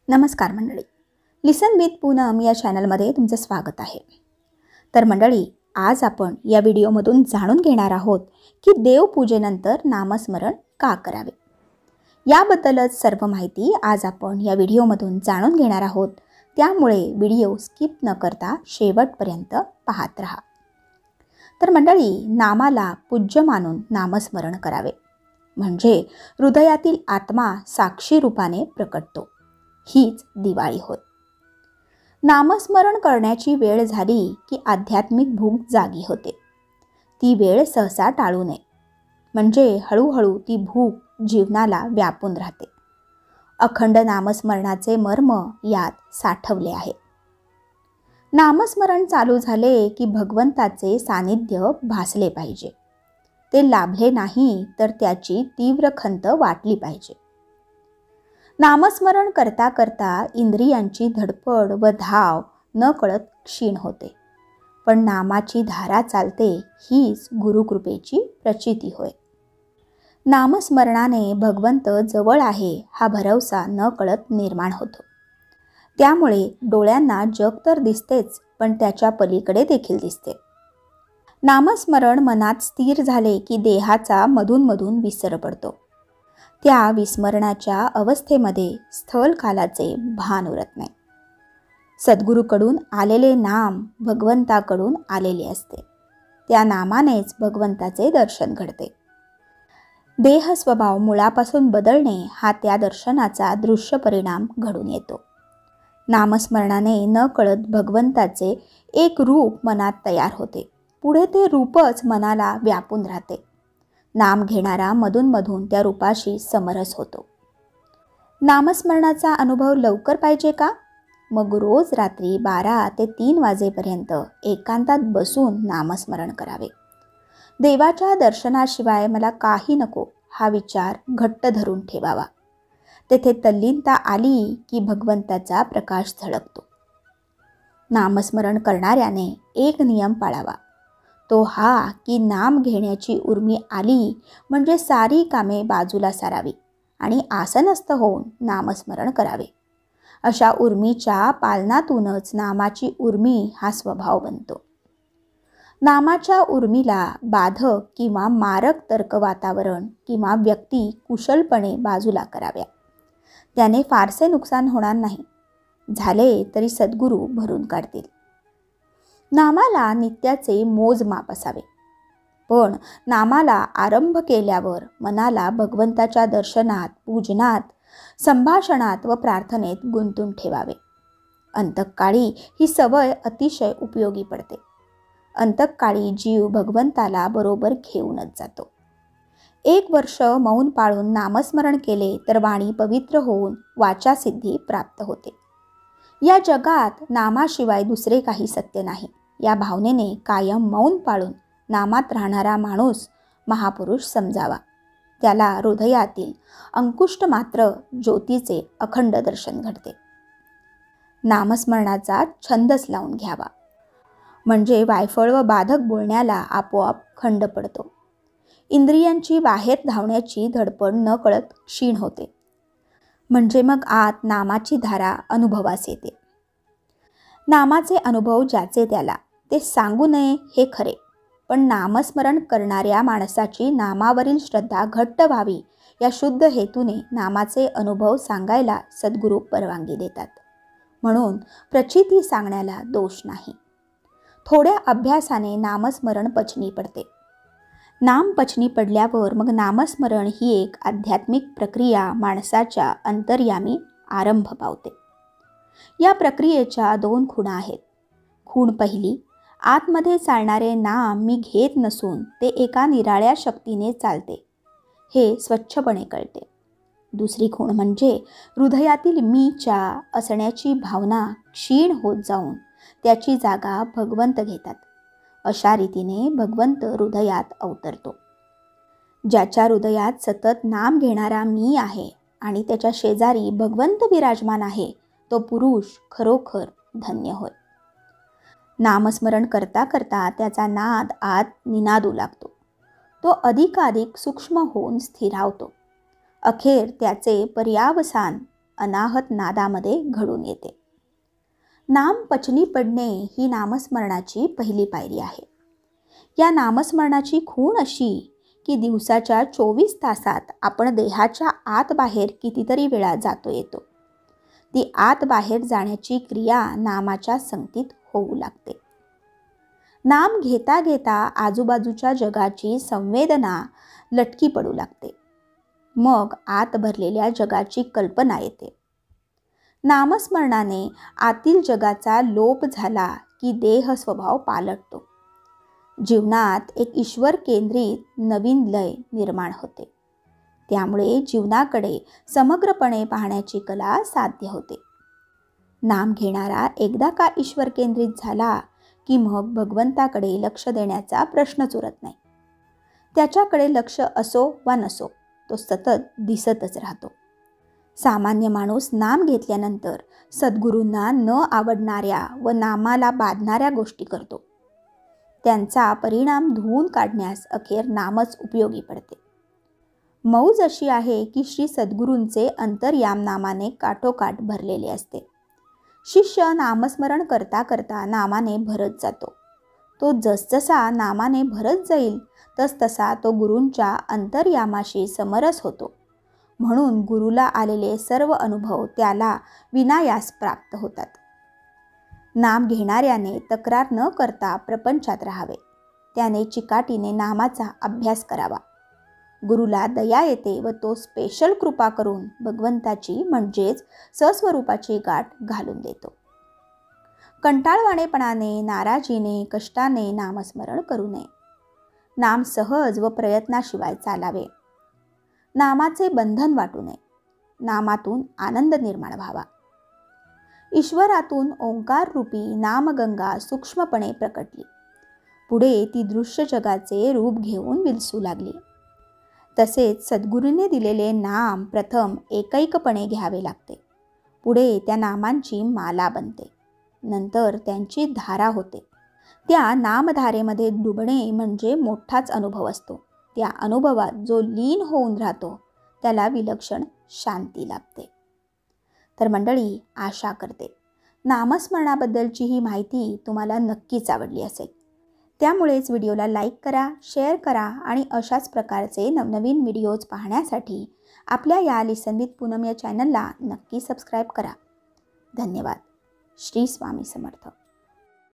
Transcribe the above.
नमस्कार मंडळी, लिसन विथ पूनम या चॅनलमध्ये तुमचं स्वागत आहे. तर मंडळी, आज आपण या व्हिडिओमधून जाणून घेणार आहोत की देवपूजेनंतर नामस्मरण का करावे. याबद्दलच सर्व माहिती आज आपण या व्हिडिओमधून जाणून घेणार आहोत. त्यामुळे व्हिडिओ स्किप न करता शेवटपर्यंत पाहत राहा. तर मंडळी, नामाला पूज्य मानून नामस्मरण करावे म्हणजे हृदयातील आत्मा साक्षी रूपाने प्रकटतो. हीच दिवाळी होय. नामस्मरण करण्याची वेळ झाली की आध्यात्मिक भूक जागी होते. ती वेळ सहसा टाळू नये, म्हणजे हळूहळू ती भूक जीवनाला व्यापून राहते. अखंड नामस्मरणाचे मर्म यात साठवले आहे. नामस्मरण चालू झाले की भगवंताचे सानिध्य भासले पाहिजे. ते लाभले नाही तर त्याची तीव्र खंत वाटली पाहिजे. नामस्मरण करता करता इंद्रियांची धडपड व धाव न कळत क्षीण होते. पण नामाची धारा चालते, हीच गुरुकृपेची प्रचिती होय. नामस्मरणाने भगवंत जवळ आहे हा भरवसा न कळत निर्माण होतो. त्यामुळे डोळ्यांना जग तर दिसतेच, पण त्याच्या पलीकडे देखील दिसते. नामस्मरण मनात स्थिर झाले की देहाचा मधून विसर पडतो. त्या विस्मरणाच्या अवस्थेमध्ये स्थल कालाचे भान उरत नाही. सद्गुरूकडून आलेले नाम भगवंताकडून आलेले असते. त्या नामानेच भगवंताचे दर्शन घडते. देह स्वभाव मुळापासून बदलणे हा त्या दर्शनाचा दृश्य परिणाम घडून येतो. नामस्मरणाने न कळत भगवंताचे एक रूप मनात तयार होते. पुढे ते रूपच मनाला व्यापून राहते. नाम घेणारा मधून त्या रूपाशी समरस होतो. नामस्मरणाचा अनुभव लवकर पाहिजे का? मग रोज रात्री 12 ते 3 वाजेपर्यंत एकांतात बसून नामस्मरण करावे. देवाच्या दर्शनाशिवाय मला काही नको हा विचार घट्ट धरून ठेवावा. तेथे तल्लीनता आली की भगवंताचा प्रकाश झळकतो. नामस्मरण करणाऱ्याने एक नियम पाळावा. तो हा की नाम घेण्याची उर्मी आली म्हणजे सारी कामे बाजूला सारावी आणि आसनस्थ होऊन नामस्मरण करावे. अशा उर्मीच्या पालनातूनच नामाची उर्मी हा स्वभाव बनतो. नामाच्या उर्मीला बाधक किंवा मारक तर्क वातावरण किंवा व्यक्ती कुशलपणे बाजूला कराव्या. त्याने फारसे नुकसान होणार नाही. झाले तरी सद्गुरू भरून काढतील. नामाला नित्याचे मोजमाप असावे. पण नामाला आरंभ केल्यावर मनाला भगवंताच्या दर्शनात, पूजनात, संभाषणात व प्रार्थनेत गुंतून ठेवावे. अंतकाळी ही सवय अतिशय उपयोगी पडते. अंतकाळी जीव भगवंताला बरोबर घेऊनच जातो. 1 वर्ष मौन पाळून नामस्मरण केले तर वाणी पवित्र होऊन वाचासिद्धी प्राप्त होते. या जगात नामाशिवाय दुसरे काही सत्य नाही. या भावनेने कायम मौन पाळून नामात राहणारा माणूस महापुरुष समजावा. त्याला हृदयातील अंकुष्ट मात्र ज्योतीचे अखंड दर्शन घडते. नामस्मरणाचा छंदच लावून घ्यावा, म्हणजे वायफळ व बाधक बोलण्याला आपोआप खंड पडतो. इंद्रियांची बाहेर धावण्याची धडपड न कळत क्षीण होते. म्हणजे मग आत नामाची धारा अनुभवास येते. नामाचे अनुभव ज्याचे त्याला ते सांगू नये हे खरे, पण नामस्मरण करणाऱ्या माणसाची नामावरील श्रद्धा घट्ट व्हावी या शुद्ध हेतूने नामाचे अनुभव सांगायला सद्गुरू परवानगी देतात. म्हणून प्रचिती सांगण्याला दोष नाही. थोड्या अभ्यासाने नामस्मरण पचनी पडते. नाम पचनी पडल्यावर मग नामस्मरण ही एक आध्यात्मिक प्रक्रिया माणसाच्या अंतर्यामी आरंभ पावते. या प्रक्रियेच्या 2 खुणा आहेत. खूण पहिली, आतमध्ये चालणारे नाम मी घेत नसून ते एका निराळ्या शक्तीने चालते हे स्वच्छपणे कळते. दुसरी खूण म्हणजे हृदयातील मीच्या असण्याची भावना क्षीण होत जाऊन त्याची जागा भगवंत घेतात. अशा रीतीने भगवंत हृदयात अवतरतो. ज्याच्या हृदयात सतत नाम घेणारा मी आहे आणि त्याच्या शेजारी भगवंत विराजमान आहे, तो पुरुष खरोखर धन्य होय. नामस्मरण करता करता त्याचा नाद आत निनादू लागतो. तो अधिकाधिक सूक्ष्म होऊन स्थिरावतो. अखेर त्याचे पर्यावसान अनाहत नादामध्ये घडून येते. नाम पचनी पडणे ही नामस्मरणाची पहिली पायरी आहे. या नामस्मरणाची खूण अशी की दिवसाच्या 24 तासात आपण देहाच्या आत बाहेर कितीतरी वेळा जातो येतो. ती आत बाहेर जाण्याची क्रिया नामाच्या संगतीत होऊ लागते. नाम घेता घेता आजूबाजूच्या जगाची संवेदना लटकी पडू लागते. मग आत भरलेल्या जगाची कल्पना येते. नामस्मरणाने आतील जगाचा लोप झाला की देह स्वभाव पालटतो. जीवनात एक ईश्वर केंद्रित नवीन लय निर्माण होते. त्यामुळे जीवनाकडे समग्रपणे पाहण्याची कला साध्य होते. नाम घेणारा एकदा का ईश्वर केंद्रित झाला की मग भगवंताकडे लक्ष देण्याचा प्रश्नच उरत नाही. त्याच्याकडे लक्ष असो वा नसो तो सतत दिसतच राहतो. सामान्य माणूस नाम घेतल्यानंतर सद्गुरूंना न आवडणाऱ्या व नामाला बाधणाऱ्या गोष्टी करतो. त्यांचा परिणाम धुवून काढण्यास अखेर नामच उपयोगी पडते. मौज अशी आहे की श्री सद्गुरूंचे अंतर्याम नामाने काठोकाठ भरलेले असते. शिष्य नामस्मरण करता करता नामाने भरत जातो. तो जसजसा नामाने भरत जाईल तसतसा तो गुरूंच्या अंतर्यामाशी समरस होतो. म्हणून गुरुला आलेले सर्व अनुभव त्याला विनायास प्राप्त होतात. नाम घेणाऱ्याने तक्रार न करता प्रपंचात राहावे. त्याने चिकाटीने नामाचा अभ्यास करावा. गुरुला दया येते व तो स्पेशल कृपा करून भगवंताची म्हणजेच सस्वरूपाची गाठ घालून देतो. कंटाळवाणेपणाने, नाराजीने, कष्टाने नामस्मरण करू नये. नाम सहज व प्रयत्नाशिवाय चालावे. नामाचे बंधन वाटू नये. नामातून आनंद निर्माण व्हावा. ईश्वरातून ओंकार रूपी नामगंगा सूक्ष्मपणे प्रकटली. पुढे ती दृश्य जगाचे रूप घेऊन विलसू लागली. तसेच सद्गुरूने दिलेले नाम प्रथम एकैकपणे घ्यावे लागते. पुढे त्या नामांची माला बनते. नंतर त्यांची धारा होते. त्या नामधारेमध्ये डुबणे म्हणजे मोठाच अनुभव असतो. त्या अनुभवात जो लीन होऊन राहतो त्याला विलक्षण शांती लाभते. तर मंडळी, आशा करते नामस्मरणाबद्दलची ही माहिती तुम्हाला नक्कीच आवडली असेल. त्यामुळेच व्हिडिओला लाईक करा, शेअर करा आणि अशाच प्रकारचे नवनवीन व्हिडिओज पाहण्यासाठी आपल्या या लिसन विथ पूनम या चॅनलला नक्की सबस्क्राईब करा. धन्यवाद. श्री स्वामी समर्थ.